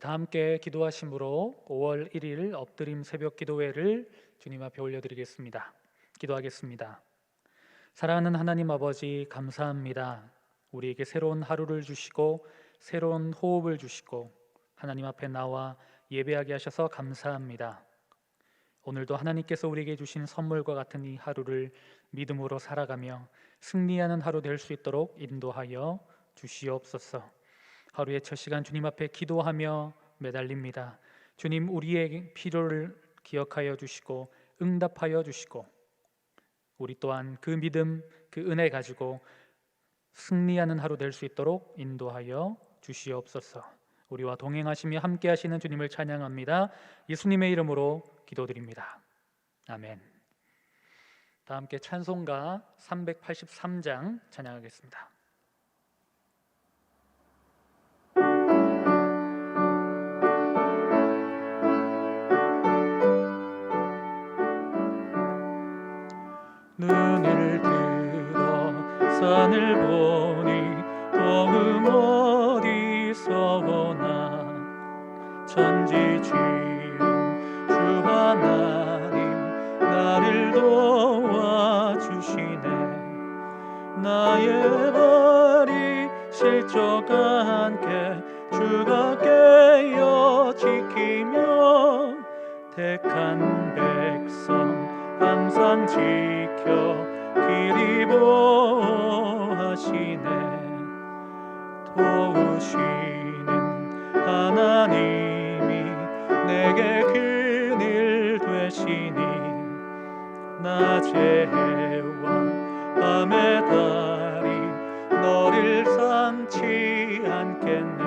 다 함께 기도하심으로 5월 1일 엎드림 새벽 기도회를 주님 앞에 올려드리겠습니다. 기도하겠습니다. 사랑하는 하나님 아버지, 감사합니다. 우리에게 새로운 하루를 주시고 새로운 호흡을 주시고 하나님 앞에 나와 예배하게 하셔서 감사합니다. 오늘도 하나님께서 우리에게 주신 선물과 같은 이 하루를 믿음으로 살아가며 승리하는 하루 될 수 있도록 인도하여 주시옵소서. 하루의 첫 시간 주님 앞에 기도하며 매달립니다. 주님, 우리의 필요를 기억하여 주시고 응답하여 주시고 우리 또한 그 믿음, 그 은혜 가지고 승리하는 하루 될 수 있도록 인도하여 주시옵소서. 우리와 동행하시며 함께 하시는 주님을 찬양합니다. 예수님의 이름으로 기도드립니다. 아멘. 다 함께 찬송가 383장 찬양하겠습니다. 눈을 들어 산을 보니 도움 어디서 오나 천지지은 주 하나님 나를 도와주시네. 나의 발이 실족 않게 주가 깨어 지키며 택한 백성 항상 지켜 길이 보하시네. 도우시는 하나님이 내게 그늘 되시니 낮의 해와 밤의 달이 너를 삼지 않겠네.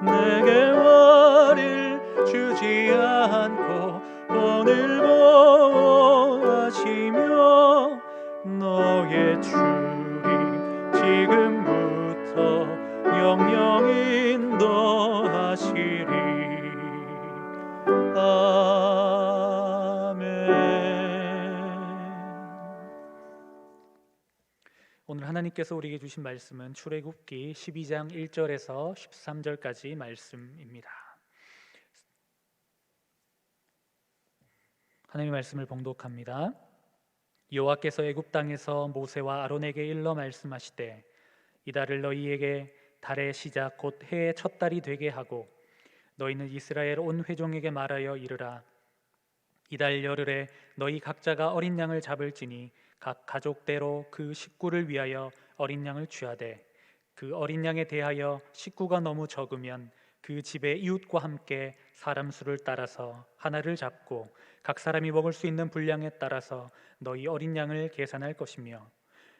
내게 화를 주지 않고 오늘 보호하시며 너의 줄이 지금부터 영영 인도하시리. 아멘. 오늘 하나님께서 우리에게 주신 말씀은 출애굽기 12장 1절에서 13절까지 말씀입니다. 하나님의 말씀을 봉독합니다. 여호와께서 애굽 땅에서 모세와 아론에게 일러 말씀하시되 이달을 너희에게 달의 시작 곧 해의 첫 달이 되게 하고 너희는 이스라엘 온 회종에게 말하여 이르라. 이달 열흘에 너희 각자가 어린 양을 잡을지니 각 가족대로 그 식구를 위하여 어린 양을 취하되 그 어린 양에 대하여 식구가 너무 적으면 그 집의 이웃과 함께 사람 수를 따라서 하나를 잡고 각 사람이 먹을 수 있는 분량에 따라서 너희 어린 양을 계산할 것이며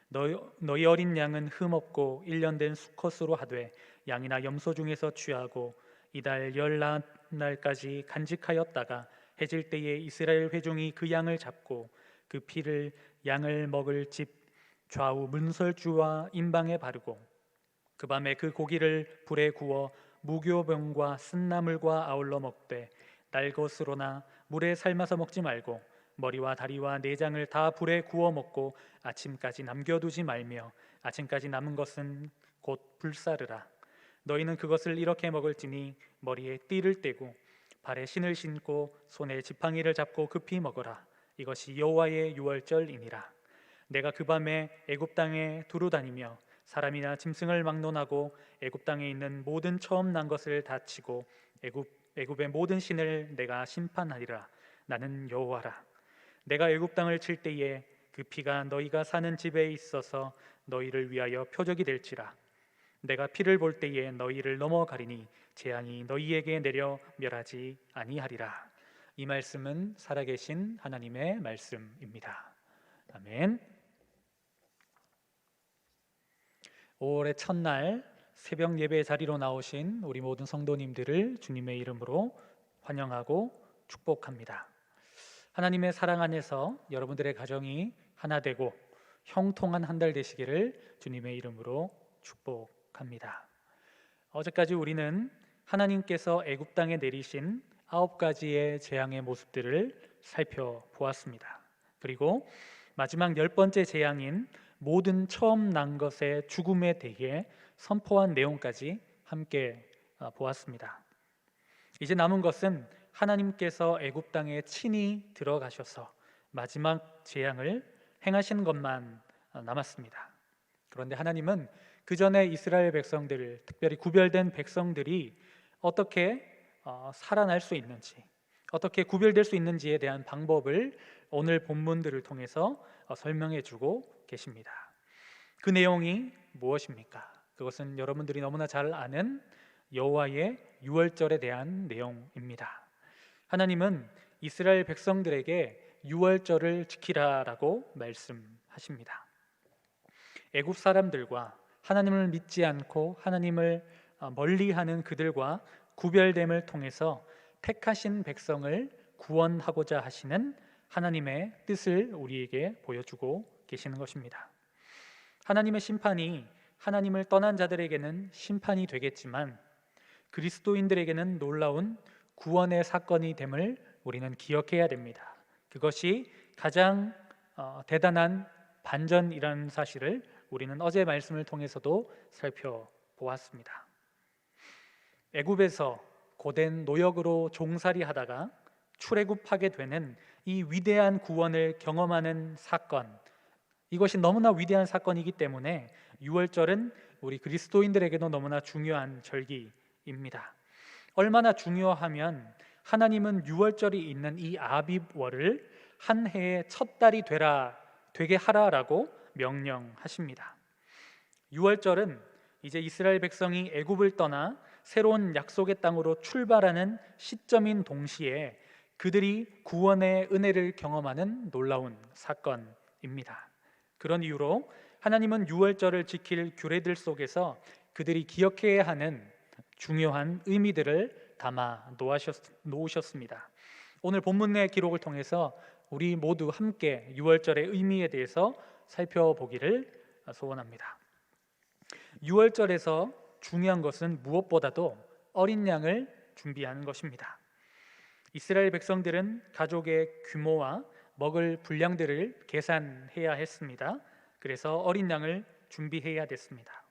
너희 어린 양은 흠없고 1년 된 수컷으로 하되 양이나 염소 중에서 취하고 이달 열날까지 간직하였다가 해질 때에 이스라엘 회중이 그 양을 잡고 그 피를 양을 먹을 집 좌우 문설주와 임방에 바르고 그 밤에 그 고기를 불에 구워 무교병과 쓴나물과 아울러 먹되 날것으로나 물에 삶아서 먹지 말고 머리와 다리와 내장을 다 불에 구워 먹고 아침까지 남겨두지 말며 아침까지 남은 것은 곧 불사르라. 너희는 그것을 이렇게 먹을지니 머리에 띠를 떼고 발에 신을 신고 손에 지팡이를 잡고 급히 먹어라. 이것이 여호와의 유월절이니라. 내가 그 밤에 애굽 땅에 두루 다니며 사람이나 짐승을 막론하고 애굽 땅에 있는 모든 처음 난 것을 다 치고 애굽의 모든 신을 내가 심판하리라. 나는 여호와라. 내가 애굽 땅을 칠 때에 그 피가 너희가 사는 집에 있어서 너희를 위하여 표적이 될지라. 내가 피를 볼 때에 너희를 넘어가리니 재앙이 너희에게 내려 멸하지 아니하리라. 이 말씀은 살아계신 하나님의 말씀입니다. 아멘. 5월의 첫날 새벽 예배 자리로 나오신 우리 모든 성도님들을 주님의 이름으로 환영하고 축복합니다. 하나님의 사랑 안에서 여러분들의 가정이 하나 되고 형통한 한 달 되시기를 주님의 이름으로 축복합니다. 어제까지 우리는 하나님께서 애굽 땅에 내리신 9가지의 재앙의 모습들을 살펴보았습니다. 그리고 마지막 10번째 재앙인 모든 처음 난 것의 죽음에 대해 선포한 내용까지 함께 보았습니다. 이제 남은 것은 하나님께서 애굽 땅에 친히 들어가셔서 마지막 재앙을 행하시는 것만 남았습니다. 그런데 하나님은 그 전에 이스라엘 백성들, 특별히 구별된 백성들이 어떻게 살아날 수 있는지, 어떻게 구별될 수 있는지에 대한 방법을 오늘 본문들을 통해서 설명해 주고 계십니다. 그 내용이 무엇입니까? 그것은 여러분들이 너무나 잘 아는 여호와의 유월절에 대한 내용입니다. 하나님은 이스라엘 백성들에게 유월절을 지키라라고 말씀하십니다. 애굽 사람들과 하나님을 믿지 않고 하나님을 멀리하는 그들과 구별됨을 통해서 택하신 백성을 구원하고자 하시는 하나님의 뜻을 우리에게 보여주고 계시는 것입니다. 하나님의 심판이 하나님을 떠난 자들에게는 심판이 되겠지만 그리스도인들에게는 놀라운 구원의 사건이 됨을 우리는 기억해야 됩니다. 그것이 가장 대단한 반전이라는 사실을 우리는 어제 말씀을 통해서도 살펴보았습니다. 애굽에서 고된 노역으로 종살이 하다가 출애굽하게 되는 이 위대한 구원을 경험하는 사건, 이것이 너무나 위대한 사건이기 때문에 유월절은 우리 그리스도인들에게도 너무나 중요한 절기입니다. 얼마나 중요하면 하나님은 유월절이 있는 이 아빕월을 한 해의 첫 달이 되게 하라라고 명령하십니다. 유월절은 이제 이스라엘 백성이 애굽을 떠나 새로운 약속의 땅으로 출발하는 시점인 동시에 그들이 구원의 은혜를 경험하는 놀라운 사건입니다. 그런 이유로 하나님은 유월절을 지킬 규례들 속에서 그들이 기억해야 하는 중요한 의미들을 담아 놓으셨습니다. 오늘 본문의 기록을 통해서 우리 모두 함께 유월절의 의미에 대해서 살펴보기를 소원합니다. 유월절에서 중요한 것은 무엇보다도 어린 양을 준비하는 것입니다. 이스라엘 백성들은 가족의 규모와 먹을 분량들을 계산해야 했습니다. 그래서 어린 양을 준비해야 됐습니다.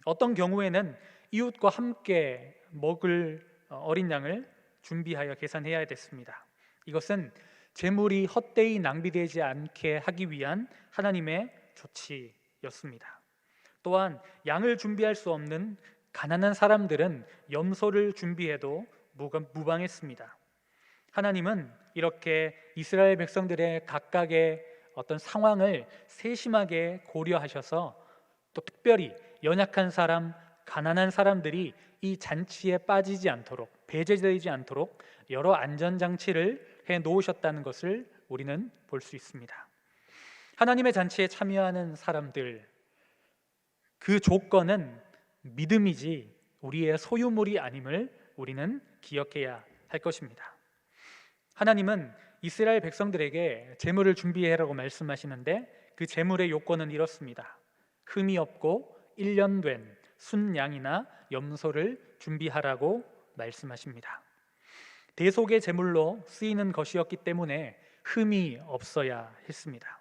어떤 경우에는 이웃과 함께 먹을 어린 양을 준비하여 계산해야 됐습니다. 이것은 재물이 헛되이 낭비되지 않게 하기 위한 하나님의 조치였습니다. 또한 양을 준비할 수 없는 가난한 사람들은 염소를 준비해도 무방했습니다. 하나님은 이렇게 이스라엘 백성들의 각각의 어떤 상황을 세심하게 고려하셔서 또 특별히 연약한 사람, 가난한 사람들이 이 잔치에 빠지지 않도록, 배제되지 않도록 여러 안전장치를 해 놓으셨다는 것을 우리는 볼 수 있습니다. 하나님의 잔치에 참여하는 사람들, 그 조건은 믿음이지 우리의 소유물이 아님을 우리는 기억해야 할 것입니다. 하나님은 이스라엘 백성들에게 제물을 준비해라고 말씀하시는데 그 제물의 요건은 이렇습니다. 흠이 없고 1년 된 순양이나 염소를 준비하라고 말씀하십니다. 대속의 제물로 쓰이는 것이었기 때문에 흠이 없어야 했습니다.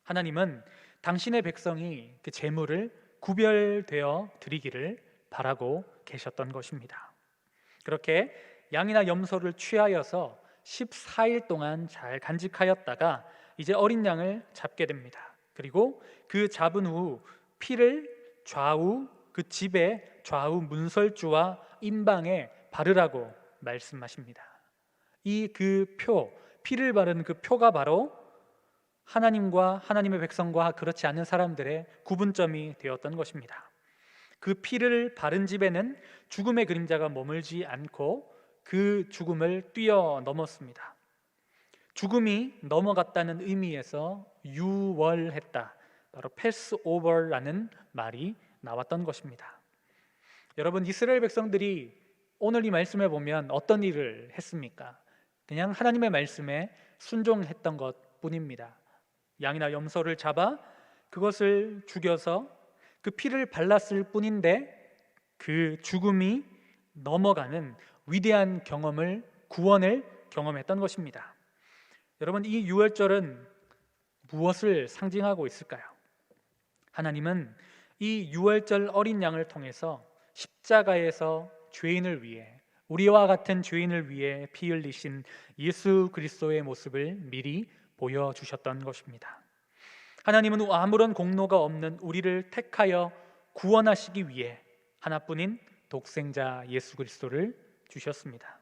하나님은 당신의 백성이 그 제물을 구별되어 드리기를 바라고 계셨던 것입니다. 그렇게 양이나 염소를 취하여서 14일 동안 잘 간직하였다가 이제 어린 양을 잡게 됩니다. 그리고 그 잡은 후 피를 좌우 그 집의 좌우 문설주와 임방에 바르라고 말씀하십니다. 이 피를 바르는 그 표가 바로 하나님과 하나님의 백성과 그렇지 않은 사람들의 구분점이 되었던 것입니다. 그 피를 바른 집에는 죽음의 그림자가 머물지 않고 그 죽음을 뛰어넘었습니다. 죽음이 넘어갔다는 의미에서 유월했다, 바로 패스오버라는 말이 나왔던 것입니다. 여러분, 이스라엘 백성들이 오늘 이 말씀에 보면 어떤 일을 했습니까? 그냥 하나님의 말씀에 순종했던 것뿐입니다. 양이나 염소를 잡아 그것을 죽여서 그 피를 발랐을 뿐인데 그 죽음이 넘어가는 위대한 구원을 경험했던 것입니다. 여러분, 이 유월절은 무엇을 상징하고 있을까요? 하나님은 이 유월절 어린 양을 통해서 십자가에서 죄인을 위해, 우리와 같은 죄인을 위해 피 흘리신 예수 그리스도의 모습을 미리 보여주셨던 것입니다. 하나님은 아무런 공로가 없는 우리를 택하여 구원하시기 위해 하나뿐인 독생자 예수 그리스도를 주셨습니다.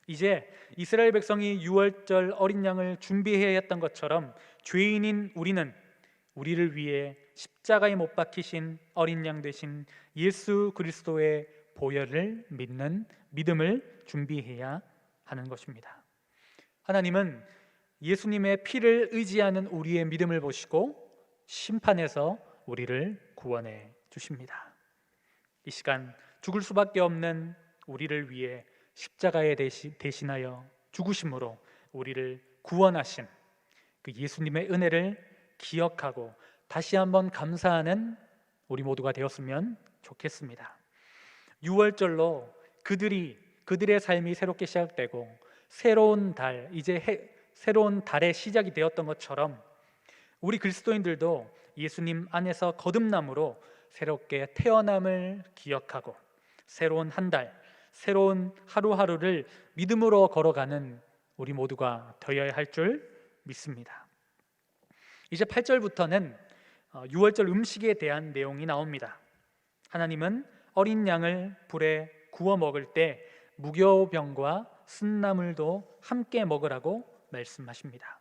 이제 이스라엘 백성이 유월절 어린 양을 준비해야 했던 것처럼 죄인인 우리를 위해 십자가에 못 박히신 어린 양 되신 예수 그리스도의 보혈을 믿는 믿음을 준비해야 하는 것입니다. 하나님은 예수님의 피를 의지하는 우리의 믿음을 보시고 심판에서 우리를 구원해 주십니다. 이 시간 죽을 수밖에 없는 우리를 위해 십자가에 대신하여 죽으심으로 우리를 구원하신 그 예수님의 은혜를 기억하고 다시 한번 감사하는 우리 모두가 되었으면 좋겠습니다. 유월절로 그들의 삶이 새롭게 시작되고 새로운 달의 시작이 되었던 것처럼 우리 그리스도인들도 예수님 안에서 거듭남으로 새롭게 태어남을 기억하고 새로운 한 달, 새로운 하루하루를 믿음으로 걸어가는 우리 모두가 되어야 할 줄 믿습니다. 이제 8절부터는 유월절 음식에 대한 내용이 나옵니다. 하나님은 어린 양을 불에 구워 먹을 때 무교병과 쓴나물도 함께 먹으라고 말씀하십니다.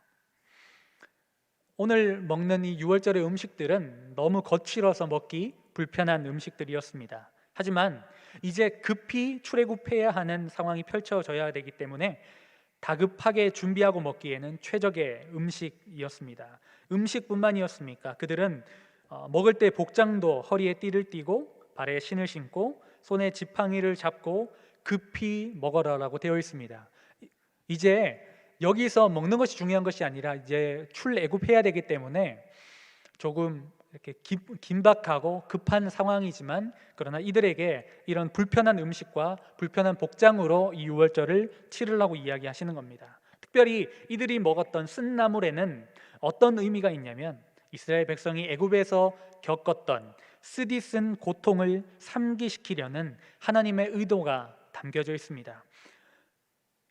오늘 먹는 이 유월절의 음식들은 너무 거칠어서 먹기 불편한 음식들이었습니다. 하지만 이제 급히 출애굽해야 하는 상황이 펼쳐져야 되기 때문에 다급하게 준비하고 먹기에는 최적의 음식이었습니다. 음식뿐만이었습니까? 그들은 먹을 때 복장도 허리에 띠를 띠고 발에 신을 신고 손에 지팡이를 잡고 급히 먹어라라고 되어 있습니다. 이제 여기서 먹는 것이 중요한 것이 아니라 이제 출애굽해야 되기 때문에 조금 이렇게 긴박하고 급한 상황이지만 그러나 이들에게 이런 불편한 음식과 불편한 복장으로 이 유월절을 치르려고 이야기하시는 겁니다. 특별히 이들이 먹었던 쓴나물에는 어떤 의미가 있냐면 이스라엘 백성이 애굽에서 겪었던 쓰디쓴 고통을 상기시키려는 하나님의 의도가 담겨져 있습니다.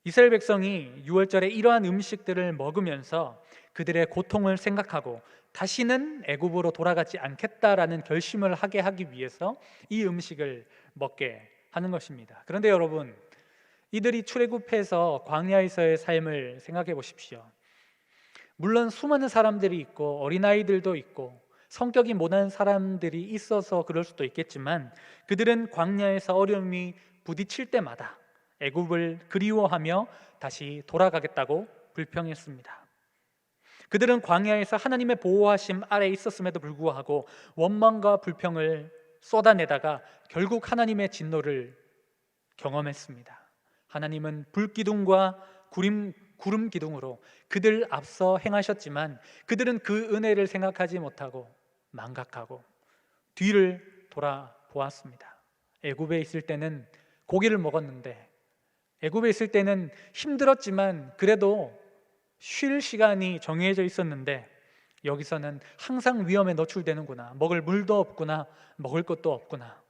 이스라엘 백성이 유월절에 이러한 음식들을 먹으면서 그들의 고통을 생각하고 다시는 애굽으로 돌아가지 않겠다라는 결심을 하기 위해서 이 음식을 먹게 하는 것입니다. 그런데 여러분, 이들이 출애굽해서 광야에서의 삶을 생각해 보십시오. 물론 수많은 사람들이 있고 어린아이들도 있고 성격이 모난 사람들이 있어서 그럴 수도 있겠지만 그들은 광야에서 어려움이 부딪힐 때마다 애굽을 그리워하며 다시 돌아가겠다고 불평했습니다. 그들은 광야에서 하나님의 보호하심 아래에 있었음에도 불구하고 원망과 불평을 쏟아내다가 결국 하나님의 진노를 경험했습니다. 하나님은 불기둥과 구름 기둥으로 그들 앞서 행하셨지만 그들은 그 은혜를 생각하지 못하고 망각하고 뒤를 돌아보았습니다. 애굽에 있을 때는 고기를 먹었는데, 애굽에 있을 때는 힘들었지만 그래도 쉴 시간이 정해져 있었는데 여기서는 항상 위험에 노출되는구나, 먹을 물도 없구나, 먹을 것도 없구나.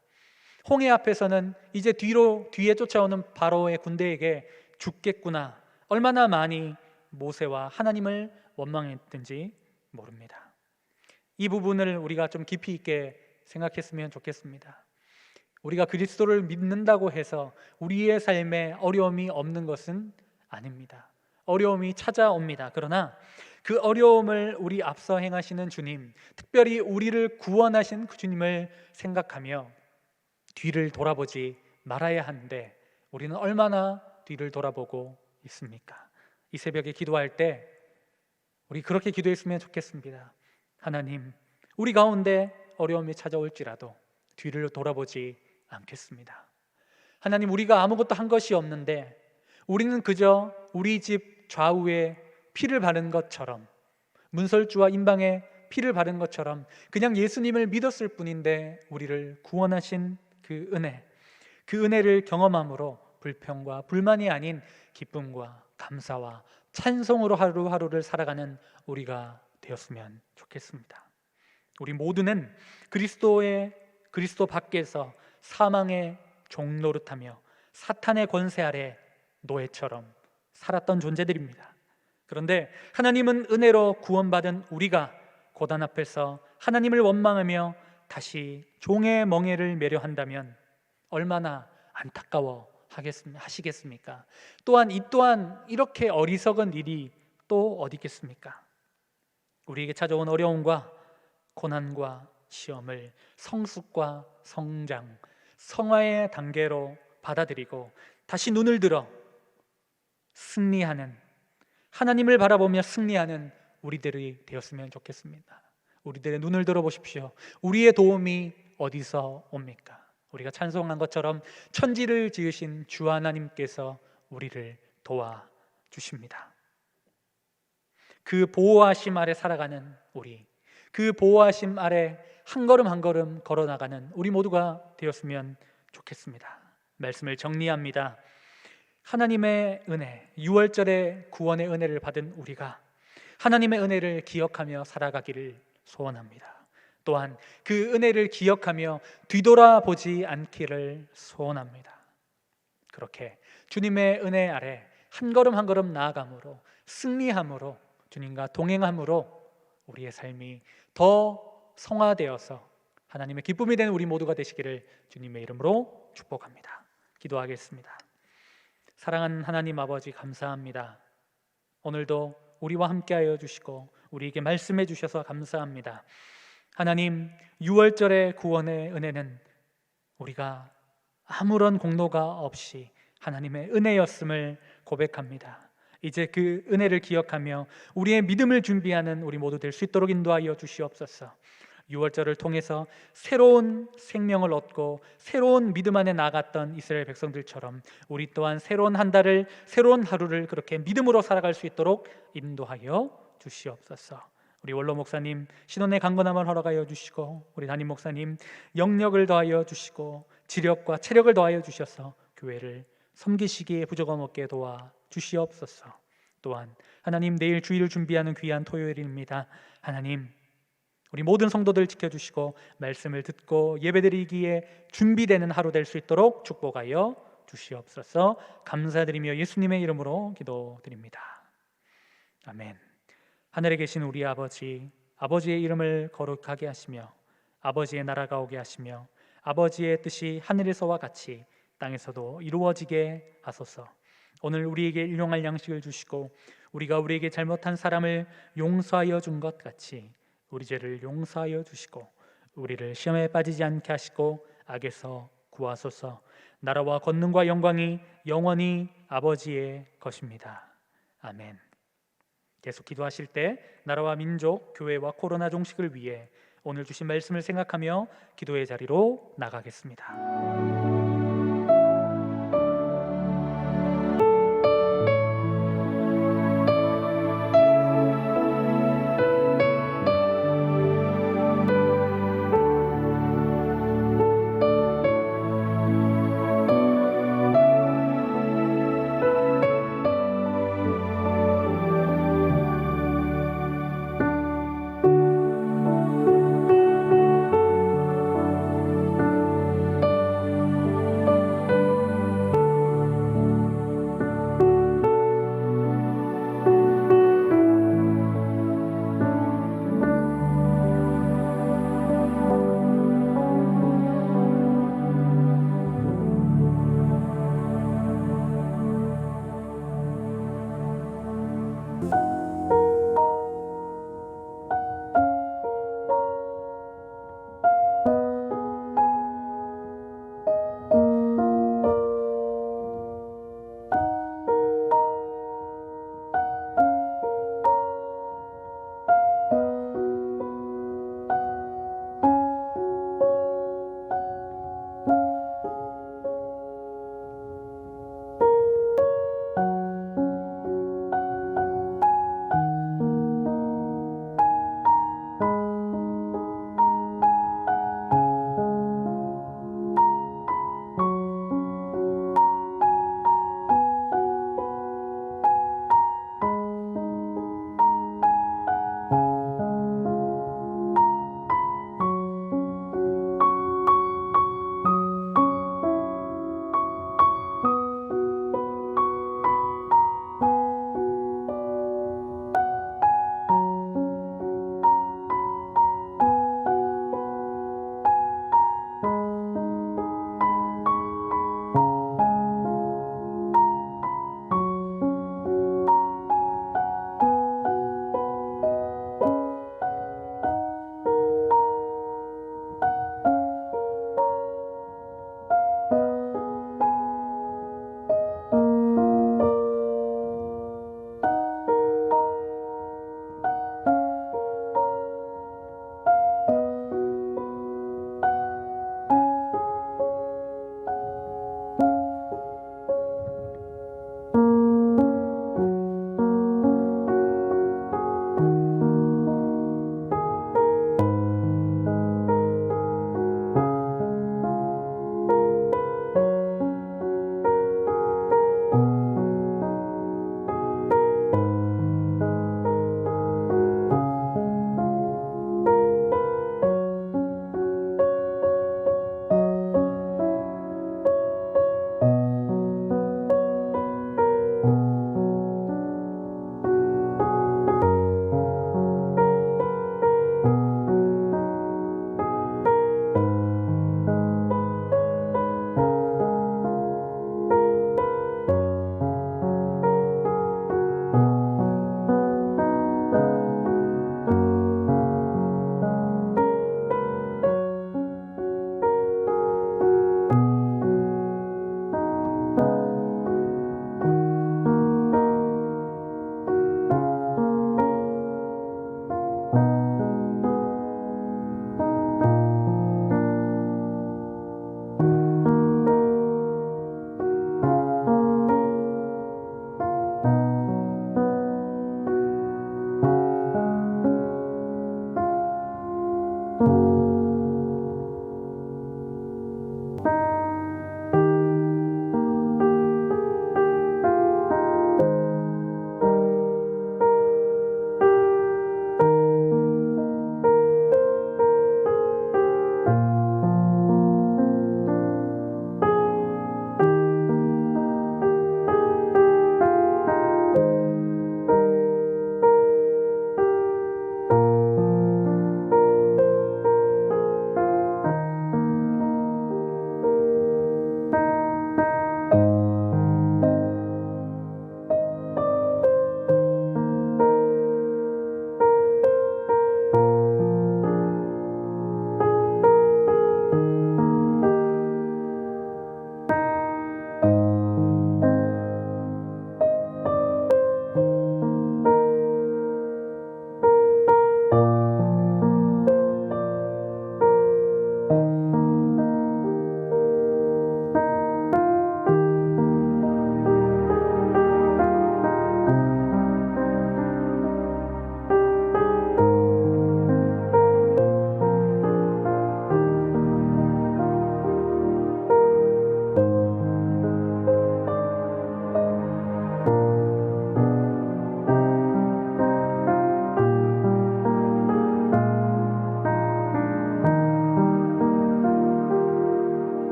홍해 앞에서는 이제 뒤에 쫓아오는 바로의 군대에게 죽겠구나. 얼마나 많이 모세와 하나님을 원망했든지 모릅니다. 이 부분을 우리가 좀 깊이 있게 생각했으면 좋겠습니다. 우리가 그리스도를 믿는다고 해서 우리의 삶에 어려움이 없는 것은 아닙니다. 어려움이 찾아옵니다. 그러나 그 어려움을 우리 앞서 행하시는 주님, 특별히 우리를 구원하신 그 주님을 생각하며 뒤를 돌아보지 말아야 하는데 우리는 얼마나 뒤를 돌아보고 있습니까? 이 새벽에 기도할 때 우리 그렇게 기도했으면 좋겠습니다. 하나님, 우리 가운데 어려움이 찾아올지라도 뒤를 돌아보지 않겠습니다. 하나님, 우리가 아무것도 한 것이 없는데 우리는 그저 우리 집 좌우에 피를 바른 것처럼, 문설주와 임방에 피를 바른 것처럼 그냥 예수님을 믿었을 뿐인데 우리를 구원하신 그 은혜를 경험함으로 불평과 불만이 아닌 기쁨과 감사와 찬송으로 하루하루를 살아가는 우리가 되었으면 좋겠습니다. 우리 모두는 그리스도 밖에서 사망의 종노릇하며 사탄의 권세 아래 노예처럼 살았던 존재들입니다. 그런데 하나님은 은혜로 구원받은 우리가 고난 앞에서 하나님을 원망하며 다시 종의 멍에를 매려 한다면 얼마나 안타까워 하시겠습니까? 또한 이렇게 어리석은 일이 또 어디 있겠습니까? 우리에게 찾아온 어려움과 고난과 시험을 성숙과 성장, 성화의 단계로 받아들이고 다시 눈을 들어 승리하는, 하나님을 바라보며 승리하는 우리들이 되었으면 좋겠습니다. 우리들의 눈을 들어보십시오. 우리의 도움이 어디서 옵니까? 우리가 찬송한 것처럼 천지를 지으신 주 하나님께서 우리를 도와주십니다. 그 보호하심 아래 살아가는 우리, 그 보호하심 아래 한 걸음 한 걸음 걸어나가는 우리 모두가 되었으면 좋겠습니다. 말씀을 정리합니다. 하나님의 은혜, 6월절의 구원의 은혜를 받은 우리가 하나님의 은혜를 기억하며 살아가기를 소원합니다. 또한 그 은혜를 기억하며 뒤돌아보지 않기를 소원합니다. 그렇게 주님의 은혜 아래 한 걸음 한 걸음 나아감으로, 승리함으로, 주님과 동행함으로 우리의 삶이 더 성화되어서 하나님의 기쁨이 되는 우리 모두가 되시기를 주님의 이름으로 축복합니다. 기도하겠습니다. 사랑하는 하나님 아버지, 감사합니다. 오늘도 우리와 함께하여 주시고 우리에게 말씀해 주셔서 감사합니다. 하나님, 6월절의 구원의 은혜는 우리가 아무런 공로가 없이 하나님의 은혜였음을 고백합니다. 이제 그 은혜를 기억하며 우리의 믿음을 준비하는 우리 모두 될 수 있도록 인도하여 주시옵소서. 6월절을 통해서 새로운 생명을 얻고 새로운 믿음 안에 나갔던 이스라엘 백성들처럼 우리 또한 새로운 한 달을, 새로운 하루를 그렇게 믿음으로 살아갈 수 있도록 인도하여 주시옵소서. 우리 원로 목사님 신혼의 강건함을 허락하여 주시고, 우리 담임 목사님 영력을 더하여 주시고 지력과 체력을 더하여 주셔서 교회를 섬기시기에 부족함 없게 도와 주시옵소서. 또한 하나님, 내일 주일을 준비하는 귀한 토요일입니다. 하나님, 우리 모든 성도들 지켜주시고 말씀을 듣고 예배드리기에 준비되는 하루 될 수 있도록 축복하여 주시옵소서. 감사드리며 예수님의 이름으로 기도드립니다. 아멘. 하늘에 계신 우리 아버지, 아버지의 이름을 거룩하게 하시며 아버지의 나라가 오게 하시며 아버지의 뜻이 하늘에서와 같이 땅에서도 이루어지게 하소서. 오늘 우리에게 일용할 양식을 주시고 우리가 우리에게 잘못한 사람을 용서하여 준 것 같이 우리 죄를 용서하여 주시고 우리를 시험에 빠지지 않게 하시고 악에서 구하소서. 나라와 권능과 영광이 영원히 아버지의 것입니다. 아멘. 계속 기도하실 때 나라와 민족, 교회와 코로나 종식을 위해 오늘 주신 말씀을 생각하며 기도의 자리로 나가겠습니다.